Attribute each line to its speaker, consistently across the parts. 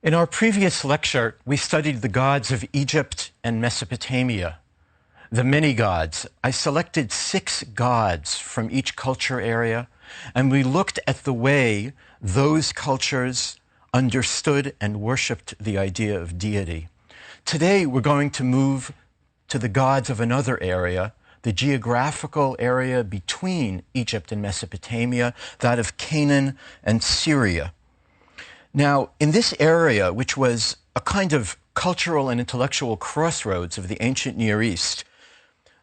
Speaker 1: In our previous lecture, we studied the gods of Egypt and Mesopotamia, the many gods. I selected 6 gods from each culture area, and we looked at the way those cultures understood and worshipped the idea of deity. Today, we're going to move to the gods of another area, the geographical area between Egypt and Mesopotamia, that of Canaan and Syria. Now, in this area, which was a kind of cultural and intellectual crossroads of the ancient Near East,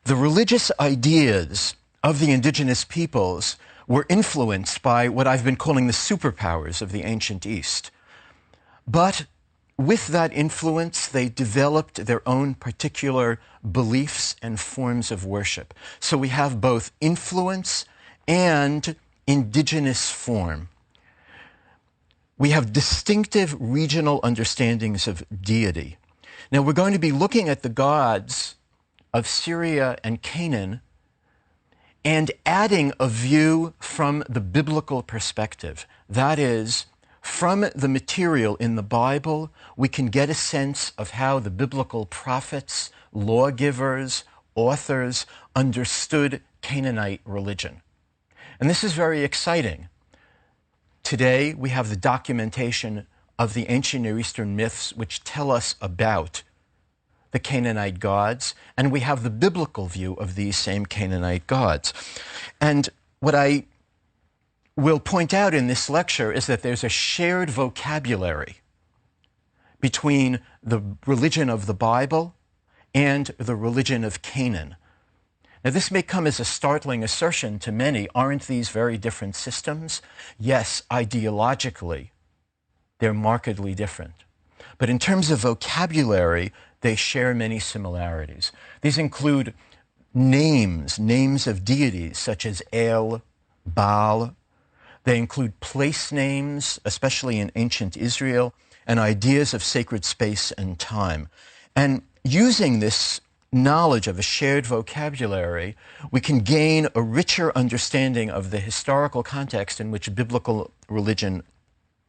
Speaker 1: the religious ideas of the indigenous peoples were influenced by what I've been calling the superpowers of the ancient East. But with that influence, they developed their own particular beliefs and forms of worship. So we have both influence and indigenous form. We have distinctive regional understandings of deity. Now, we're going to be looking at the gods of Syria and Canaan and adding a view from the biblical perspective. That is, from the material in the Bible, we can get a sense of how the biblical prophets, lawgivers, authors understood Canaanite religion. And this is very exciting. Today, we have the documentation of the ancient Near Eastern myths which tell us about the Canaanite gods, and we have the biblical view of these same Canaanite gods. And what I will point out in this lecture is that there's a shared vocabulary between the religion of the Bible and the religion of Canaan. Now, this may come as a startling assertion to many. Aren't these very different systems? Yes, ideologically, they're markedly different. But in terms of vocabulary, they share many similarities. These include names of deities, such as El, Baal. They include place names, especially in ancient Israel, and ideas of sacred space and time. And using this knowledge of a shared vocabulary, we can gain a richer understanding of the historical context in which biblical religion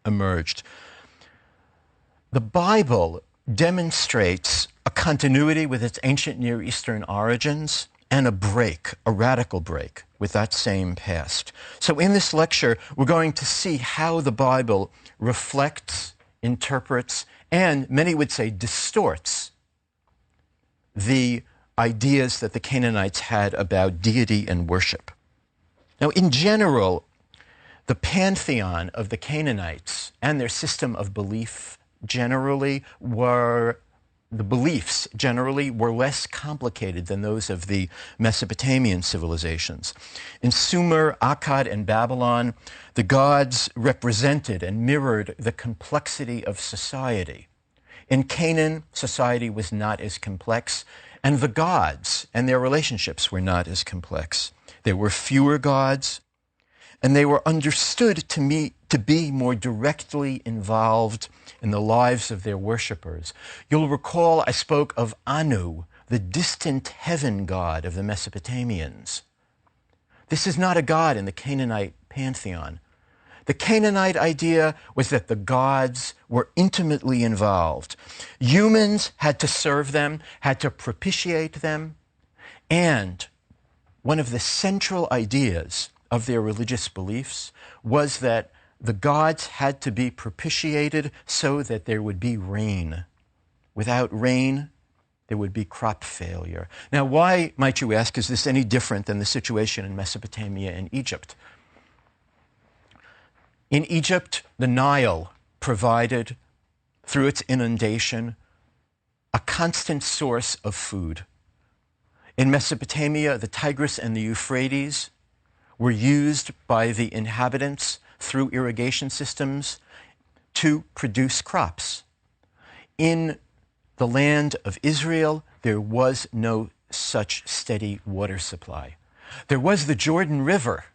Speaker 1: emerged. The Bible demonstrates a continuity with its ancient Near Eastern origins and a radical break with that same past. So in this lecture, we're going to see how the Bible reflects, interprets, and many would say distorts the ideas that the Canaanites had about deity and worship. Now, in general, the pantheon of the Canaanites and their system of beliefs generally were less complicated than those of the Mesopotamian civilizations. In Sumer, Akkad, and Babylon, the gods represented and mirrored the complexity of society. In Canaan, society was not as complex, and the gods and their relationships were not as complex. There were fewer gods, and they were understood to be more directly involved in the lives of their worshippers. You'll recall I spoke of Anu, the distant heaven god of the Mesopotamians. This is not a god in the Canaanite pantheon. The Canaanite idea was that the gods were intimately involved. Humans had to serve them, had to propitiate them, and one of the central ideas of their religious beliefs was that the gods had to be propitiated so that there would be rain. Without rain, there would be crop failure. Now, why, might you ask, is this any different than the situation in Mesopotamia and Egypt? In Egypt, the Nile provided, through its inundation, a constant source of food. In Mesopotamia, the Tigris and the Euphrates were used by the inhabitants through irrigation systems to produce crops. In the land of Israel, there was no such steady water supply. There was the Jordan River,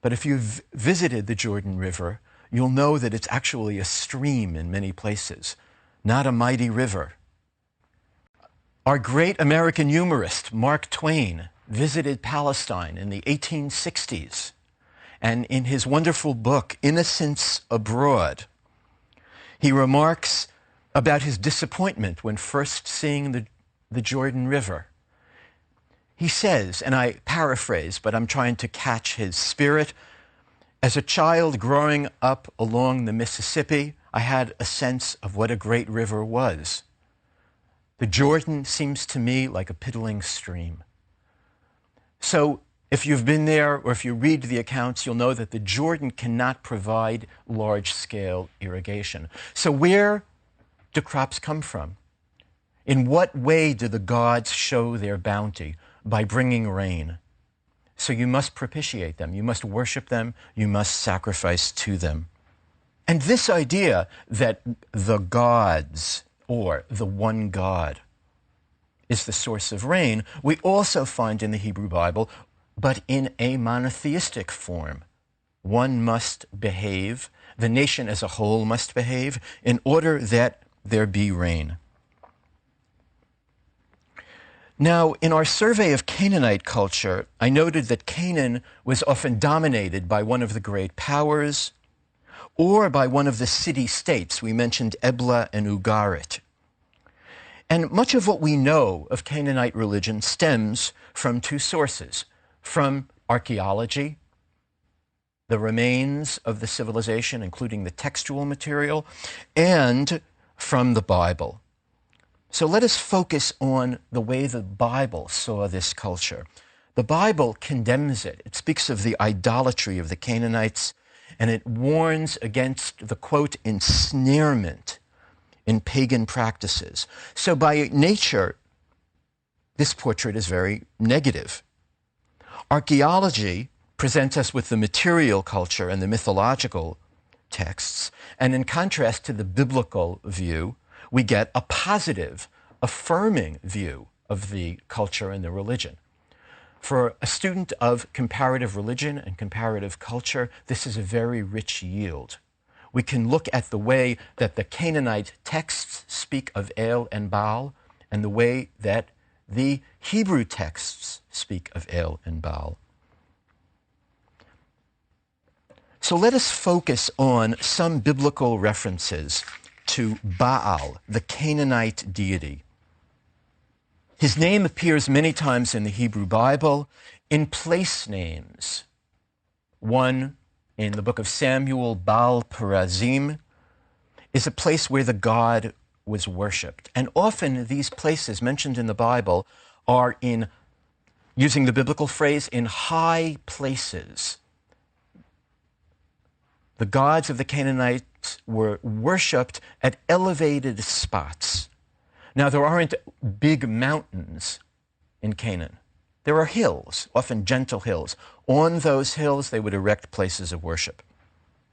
Speaker 1: but if you've visited the Jordan River, you'll know that it's actually a stream in many places, not a mighty river. Our great American humorist, Mark Twain, visited Palestine in the 1860s, and in his wonderful book, Innocents Abroad, He remarks about his disappointment when first seeing the Jordan River. He says, and I paraphrase, but I'm trying to catch his spirit, "As a child growing up along the Mississippi, I had a sense of what a great river was. The Jordan seems to me like a piddling stream." So if you've been there or if you read the accounts, you'll know that the Jordan cannot provide large-scale irrigation. So where do crops come from? In what way do the gods show their bounty? By bringing rain. So you must propitiate them, you must worship them, you must sacrifice to them. And this idea that the gods, or the one God, is the source of rain, we also find in the Hebrew Bible, but in a monotheistic form. One must behave, the nation as a whole must behave, in order that there be rain. Now, in our survey of Canaanite culture, I noted that Canaan was often dominated by one of the great powers or by one of the city-states. We mentioned Ebla and Ugarit. And much of what we know of Canaanite religion stems from two sources: from archaeology, the remains of the civilization, including the textual material, and from the Bible. So let us focus on the way the Bible saw this culture. The Bible condemns it. It speaks of the idolatry of the Canaanites, and it warns against the, quote, ensnarement in pagan practices. So by nature, this portrait is very negative. Archaeology presents us with the material culture and the mythological texts, and in contrast to the biblical view, we get a positive, affirming view of the culture and the religion. For a student of comparative religion and comparative culture, this is a very rich yield. We can look at the way that the Canaanite texts speak of El and Baal, and the way that the Hebrew texts speak of El and Baal. So let us focus on some biblical references to Baal, the Canaanite deity. His name appears many times in the Hebrew Bible in place names. One in the book of Samuel, Baal Perazim, is a place where the god was worshipped. And often these places mentioned in the Bible are in, using the biblical phrase, in high places. The gods of the Canaanites were worshipped at elevated spots. Now, there aren't big mountains in Canaan. There are hills, often gentle hills. On those hills, they would erect places of worship.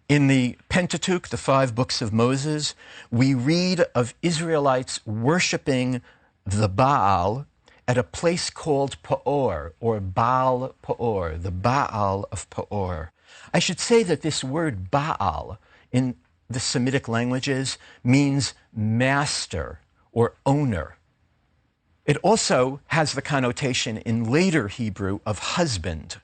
Speaker 1: In the Pentateuch, the 5 books of Moses, we read of Israelites worshiping the Baal at a place called Peor, or Baal Peor, the Baal of Peor. I should say that this word Baal in the Semitic languages means master or owner. It also has the connotation in later Hebrew of husband.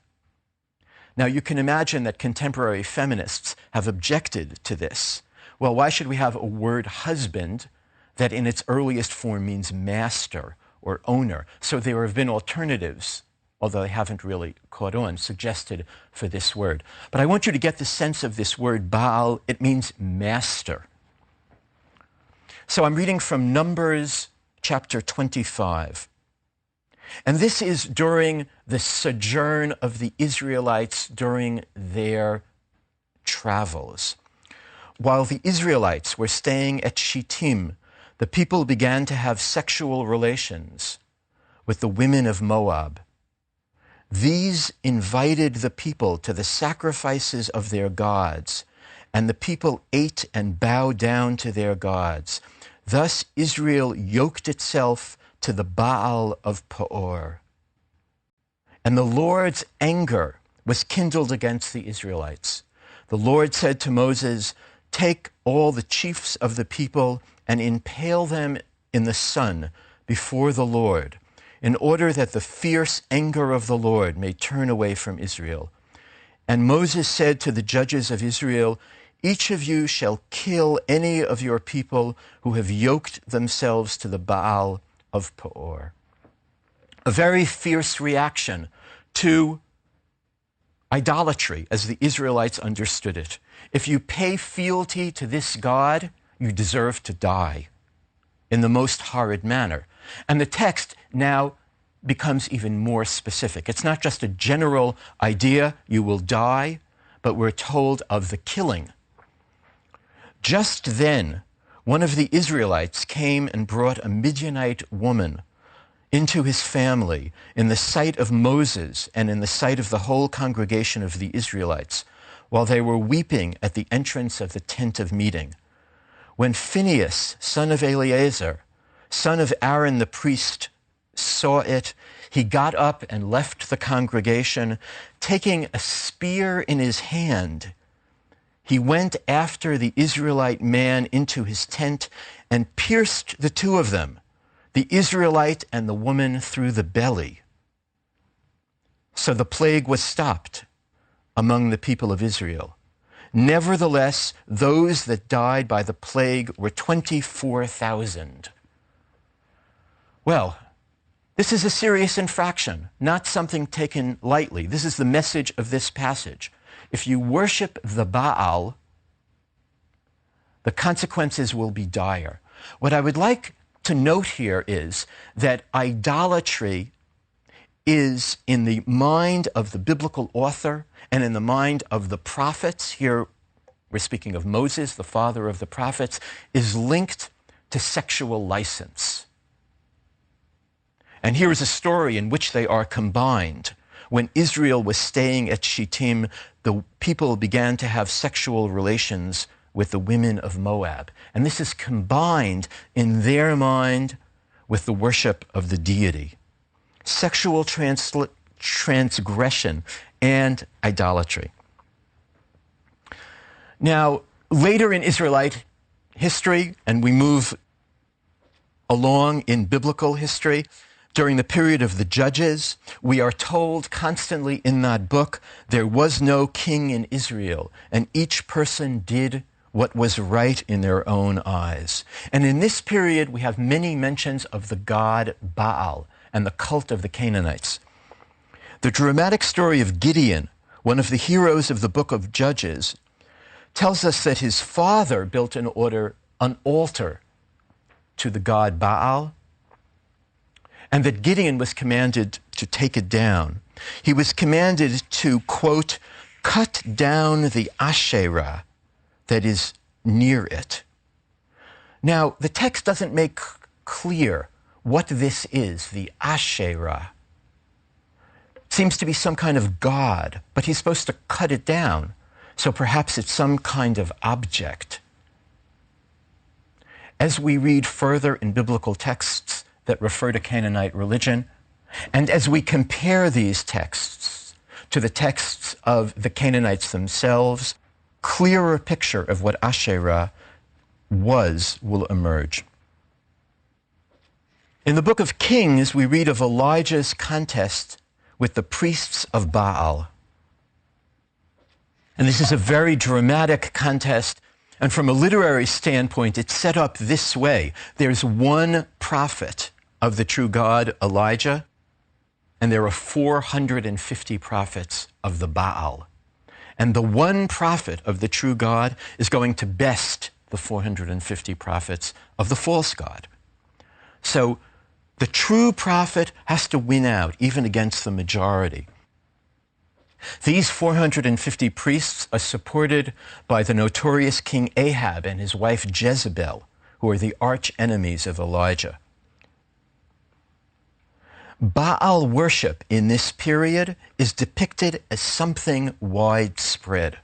Speaker 1: Now, you can imagine that contemporary feminists have objected to this. Well, why should we have a word husband that in its earliest form means master or owner? So there have been alternatives, although they haven't really caught on, suggested for this word. But I want you to get the sense of this word Baal. It means master. So I'm reading from Numbers chapter 25. And this is during the sojourn of the Israelites during their travels. While the Israelites were staying at Shittim, the people began to have sexual relations with the women of Moab. These invited the people to the sacrifices of their gods, and the people ate and bowed down to their gods. Thus Israel yoked itself to the Baal of Peor. And the Lord's anger was kindled against the Israelites. The Lord said to Moses, "Take all the chiefs of the people and impale them in the sun before the Lord, in order that the fierce anger of the Lord may turn away from Israel." And Moses said to the judges of Israel, each of you shall kill any of your people who have yoked themselves to the Baal of Peor. A very fierce reaction to idolatry as the Israelites understood it. If you pay fealty to this God, you deserve to die in the most horrid manner. And the text now becomes even more specific. It's not just a general idea, you will die, but we're told of the killing. Just then, one of the Israelites came and brought a Midianite woman into his family in the sight of Moses and in the sight of the whole congregation of the Israelites, while they were weeping at the entrance of the tent of meeting. When Phinehas, son of Eleazar, son of Aaron the priest, saw it, he got up and left the congregation, taking a spear in his hand. He went after the Israelite man into his tent and pierced the two of them, the Israelite and the woman, through the belly. So the plague was stopped among the people of Israel. Nevertheless, those that died by the plague were 24,000. Well, this is a serious infraction, not something taken lightly. This is the message of this passage. If you worship the Baal, the consequences will be dire. What I would like to note here is that idolatry is, in the mind of the biblical author and in the mind of the prophets, here we're speaking of Moses, the father of the prophets, is linked to sexual license. And here is a story in which they are combined. When Israel was staying at Shittim, the people began to have sexual relations with the women of Moab. And this is combined in their mind with the worship of the deity. Sexual transgression and idolatry. Now, later in Israelite history, and we move along in biblical history, during the period of the Judges, we are told constantly in that book, there was no king in Israel, and each person did what was right in their own eyes. And in this period, we have many mentions of the god Baal and the cult of the Canaanites. The dramatic story of Gideon, one of the heroes of the book of Judges, tells us that his father built an altar to the god Baal, and that Gideon was commanded to take it down. He was commanded to, quote, cut down the Asherah that is near it. Now, the text doesn't make clear what this is, the Asherah. It seems to be some kind of god, but he's supposed to cut it down, so perhaps it's some kind of object. As we read further in biblical texts that refer to Canaanite religion, and as we compare these texts to the texts of the Canaanites themselves, clearer picture of what Asherah was will emerge. In the book of Kings, we read of Elijah's contest with the priests of Baal. And this is a very dramatic contest, and from a literary standpoint, it's set up this way. There's one prophet of the true God, Elijah, and there are 450 prophets of the Baal. And the one prophet of the true God is going to best the 450 prophets of the false god. So the true prophet has to win out, even against the majority. These 450 priests are supported by the notorious King Ahab and his wife Jezebel, who are the arch enemies of Elijah. Baal worship in this period is depicted as something widespread.